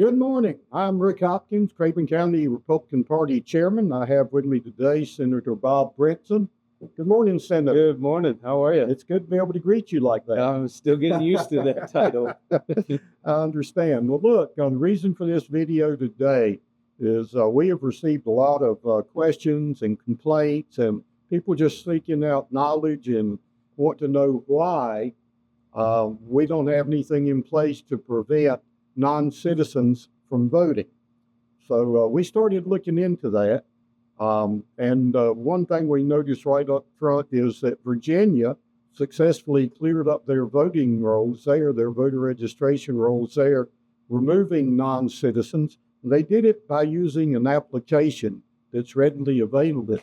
Good morning. I'm Rick Hopkins, Craven County Republican Party Chairman. I have with me today Senator Bob Brinson. Good morning, Senator. Good morning. How are you? It's good to be able to greet you like that. I'm still getting used to that title. I understand. Well, look, the reason for this video today is we have received a lot of questions and complaints and people just seeking out knowledge and want to know why we don't have anything in place to prevent non-citizens from voting. So we started looking into that. And one thing we noticed right up front is that Virginia successfully cleared up their voting rolls there, their voter registration rolls there, removing non-citizens. They did it by using an application that's readily available.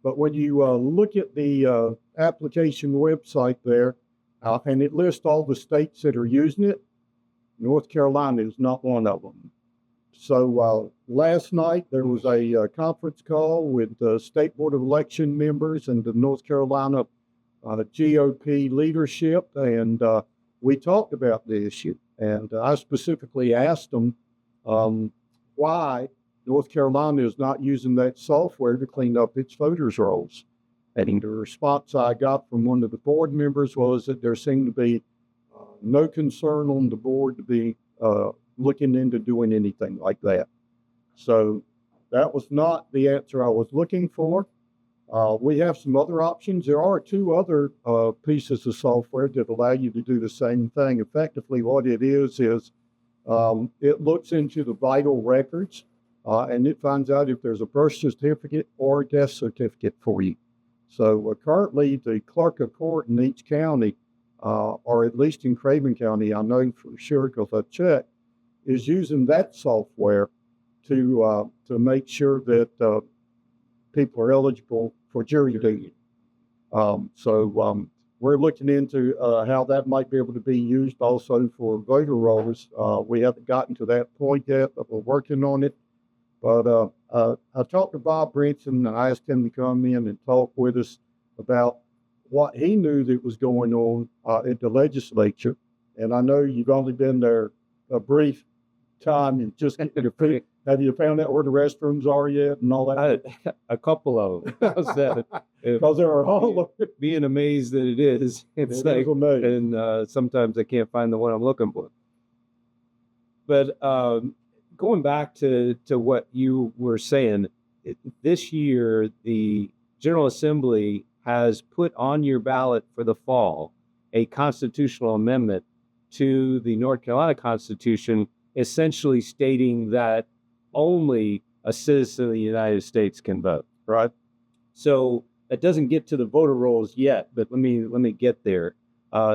But when you look at the application website there, and it lists all the states that are using it, North Carolina is not one of them. So last night there was a conference call with the State Board of Election members and the North Carolina GOP leadership, and we talked about the issue. And I specifically asked them why North Carolina is not using that software to clean up its voters' rolls. And the response I got from one of the board members was that there seemed to be no concern on the board to be looking into doing anything like that. So that was not the answer I was looking for. We have some other options. There are two other pieces of software that allow you to do the same thing. Effectively, what it is it looks into the vital records and it finds out if there's a birth certificate or a death certificate for you. So currently, the clerk of court in each county, or at least in Craven County, I know for sure because I checked, is using that software to make sure that people are eligible for jury duty. So we're looking into how that might be able to be used also for voter rolls. We haven't gotten to that point yet, but we're working on it. But I talked to Bob Brinson and I asked him to come in and talk with us about what he knew that was going on at the legislature. And I know you've only been there a brief time and just have you found out where the restrooms are yet and all that? A couple of them. How's that? Because there are all of it. Being amazed that it is. It's It like, is amazing. and sometimes I can't find the one I'm looking for. But going back to what you were saying, this year the General Assembly has put on your ballot for the fall a constitutional amendment to the North Carolina Constitution, essentially stating that only a citizen of the United States can vote. Right. So that doesn't get to the voter rolls yet, but let me get there.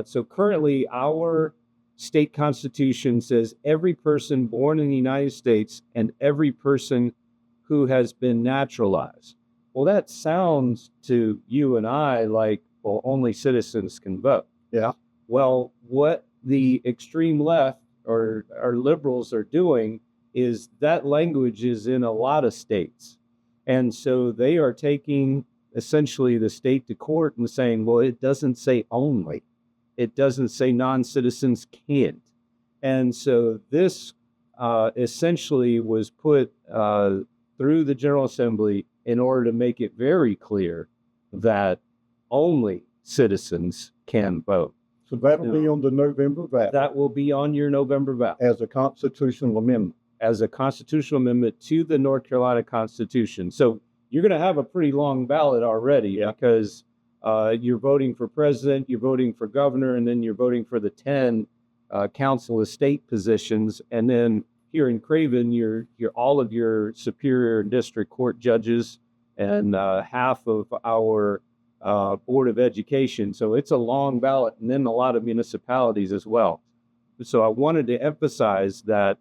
So currently, our state constitution says every person born in the United States and every person who has been naturalized. Well, that sounds to you and I like, well, only citizens can vote. Yeah. Well, what the extreme left or our liberals are doing is that language is in a lot of states. And so they are taking essentially the state to court and saying, well, it doesn't say only. It doesn't say non-citizens can't. And so this essentially was put through the General Assembly in order to make it very clear that only citizens can vote. So that'll be on the November ballot. That will be on your November ballot. As a constitutional amendment. As a constitutional amendment to the North Carolina Constitution. So you're going to have a pretty long ballot already because you're voting for president, you're voting for governor, and then you're voting for the 10 council estate positions. And then here in Craven, you're all of your superior district court judges and half of our Board of Education. So it's a long ballot, and then a lot of municipalities as well. So I wanted to emphasize that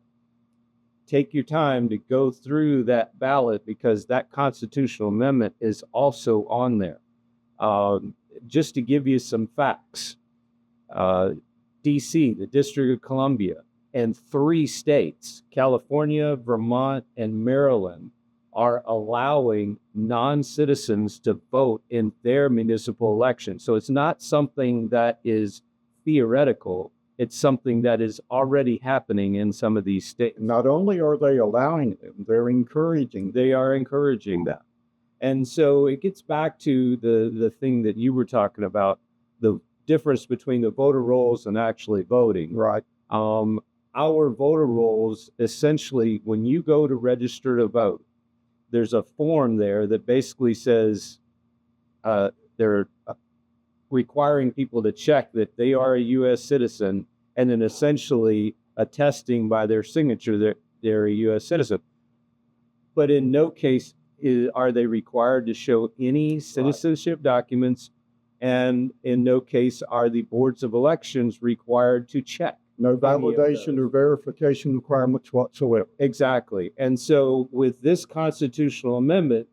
take your time to go through that ballot because that constitutional amendment is also on there. Just to give you some facts, D.C., the District of Columbia, and 3 states, California, Vermont, and Maryland, are allowing non-citizens to vote in their municipal elections. So it's not something that is theoretical. It's something that is already happening in some of these states. Not only are they allowing it, they're encouraging. They are encouraging that. And so it gets back to the thing that you were talking about, the difference between the voter rolls and actually voting. Right. Our voter rolls, essentially, when you go to register to vote, there's a form there that basically says they're requiring people to check that they are a U.S. citizen, and then essentially attesting by their signature that they're a U.S. citizen. But in no case are they required to show any citizenship documents, and in no case are the boards of elections required to check. No validation or verification requirements whatsoever. Exactly. And so with this constitutional amendment,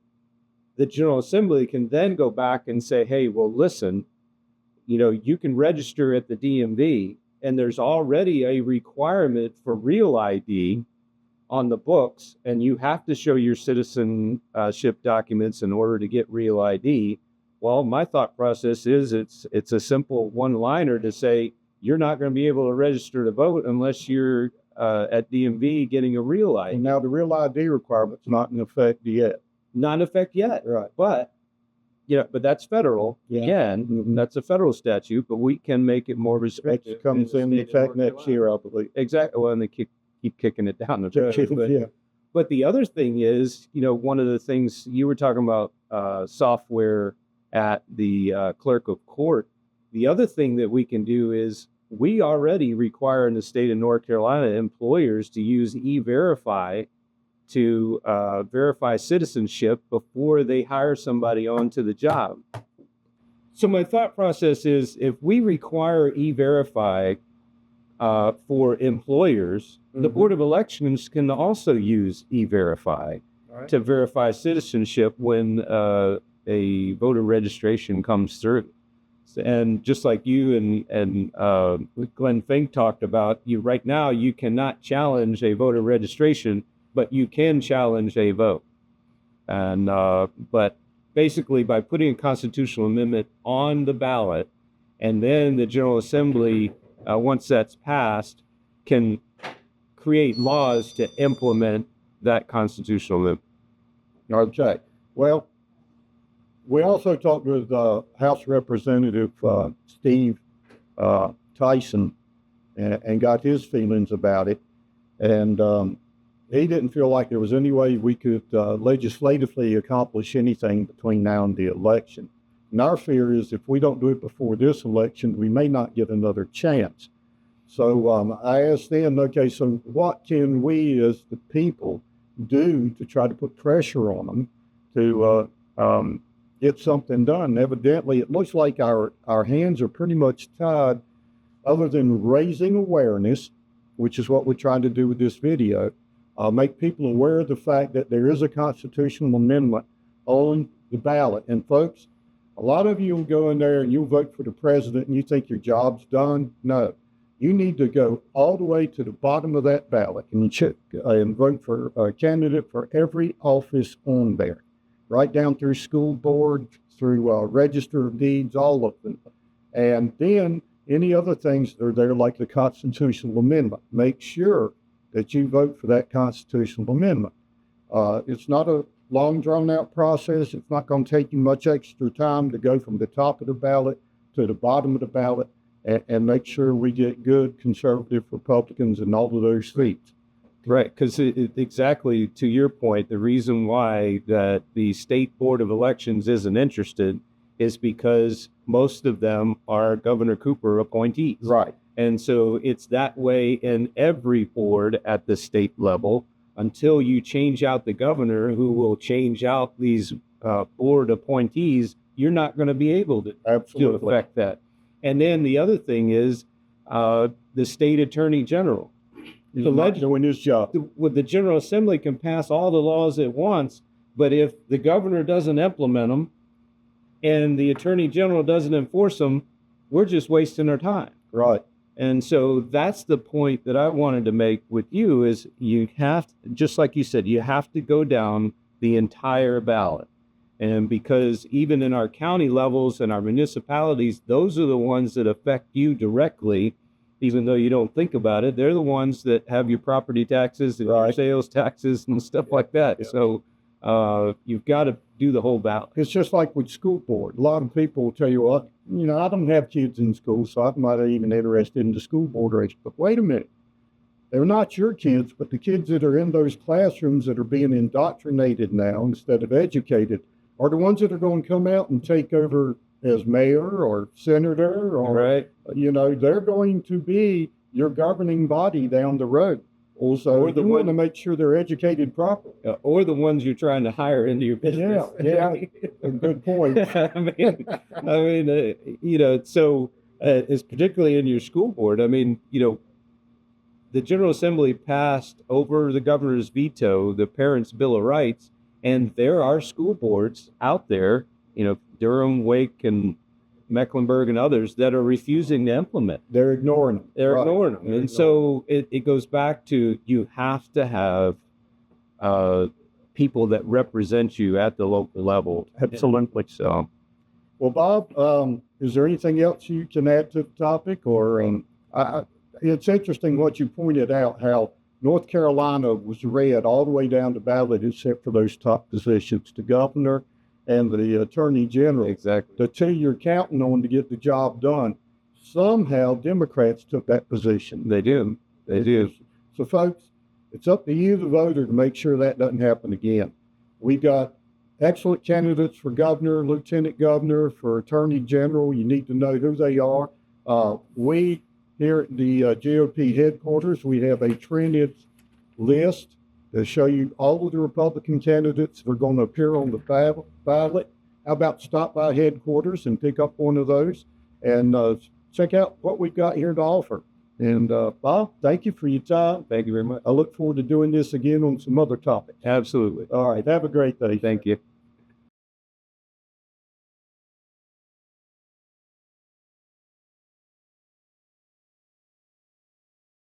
the General Assembly can then go back and say, hey, well, listen, you can register at the DMV, and there's already a requirement for real ID on the books, and you have to show your citizenship documents in order to get real ID. Well, my thought process is it's a simple one-liner to say, you're not going to be able to register to vote unless you're at DMV getting a real ID. And now the real ID requirement's not in effect yet. Not in effect yet. Right. But that's federal. Yeah. Again, that's a federal statute, but we can make it more restrictive. It comes in effect next year, I believe. Exactly. Well, and they keep kicking it down the road. Yeah. But the other thing is, one of the things you were talking about, software at the clerk of court. The other thing that we can do is we already require in the state of North Carolina employers to use E-Verify to verify citizenship before they hire somebody onto the job. So my thought process is, if we require E-Verify for employers, the Board of Elections can also use E-Verify to verify citizenship when a voter registration comes through. And just like you and Glenn Fink talked about, right now you cannot challenge a voter registration, but you can challenge a vote. And but basically, by putting a constitutional amendment on the ballot, and then the General Assembly, once that's passed, can create laws to implement that constitutional amendment. Okay. Well, we also talked with House Representative Steve Tyson and got his feelings about it. And he didn't feel like there was any way we could legislatively accomplish anything between now and the election. And our fear is if we don't do it before this election, we may not get another chance. So I asked them, okay, so what can we as the people do to try to put pressure on them to get something done? Evidently, it looks like our hands are pretty much tied, other than raising awareness, which is what we're trying to do with this video, make people aware of the fact that there is a constitutional amendment on the ballot. And folks, a lot of you will go in there and you'll vote for the president and you think your job's done. No, you need to go all the way to the bottom of that ballot and check and vote for a candidate for every office on there, right down through school board, through register of deeds, all of them. And then any other things that are there, like the constitutional amendment, make sure that you vote for that constitutional amendment. It's not a long drawn out process. It's not going to take you much extra time to go from the top of the ballot to the bottom of the ballot and make sure we get good conservative Republicans in all of those seats. Right, because exactly to your point, the reason why that the State Board of Elections isn't interested is because most of them are Governor Cooper appointees. Right. And so it's that way in every board at the state level until you change out the governor who will change out these board appointees. You're not going to be able to affect that. And then the other thing is the state attorney general. Doing his job. The General Assembly can pass all the laws at once, but if the governor doesn't implement them and the attorney general doesn't enforce them, we're just wasting our time. Right. And so that's the point that I wanted to make with you is you have to, just like you said, you have to go down the entire ballot. And because even in our county levels and our municipalities, those are the ones that affect you directly, even though you don't think about it. They're the ones that have your property taxes and your sales taxes and stuff like that. Yeah. So you've got to do the whole balance. It's just like with school board. A lot of people will tell you, well, I don't have kids in school, so I'm not even interested in the school board race. But wait a minute. They're not your kids, but the kids that are in those classrooms that are being indoctrinated now instead of educated are the ones that are going to come out and take over as mayor or senator or, they're going to be your governing body down the road. Also, you want to make sure they're educated properly. Or the ones you're trying to hire into your business. Yeah, good point. So it's particularly in your school board. The General Assembly passed over the governor's veto the Parents' Bill of Rights, and there are school boards out there, Durham, Wake, and Mecklenburg and others that are refusing to implement. They're ignoring them. Ignoring them. And so it goes back to you have to have people that represent you at the local level. Absolutely. So, well, Bob, is there anything else you can add to the topic? Or it's interesting what you pointed out, how North Carolina was red all the way down the ballot except for those top positions, the governor and the attorney general. Exactly. The two you're counting on to get the job done. Somehow Democrats took that position. They do. They do. So, folks, it's up to you, the voter, to make sure that doesn't happen again. We've got excellent candidates for governor, lieutenant governor, for attorney general. You need to know who they are. We here at the GOP headquarters, we have a trended list to show you all of the Republican candidates that are going to appear on the ballot. How about stop by headquarters and pick up one of those and check out what we've got here to offer. And Bob, thank you for your time. Thank you very much. I look forward to doing this again on some other topics. Absolutely. All right. Have a great day. Thank you.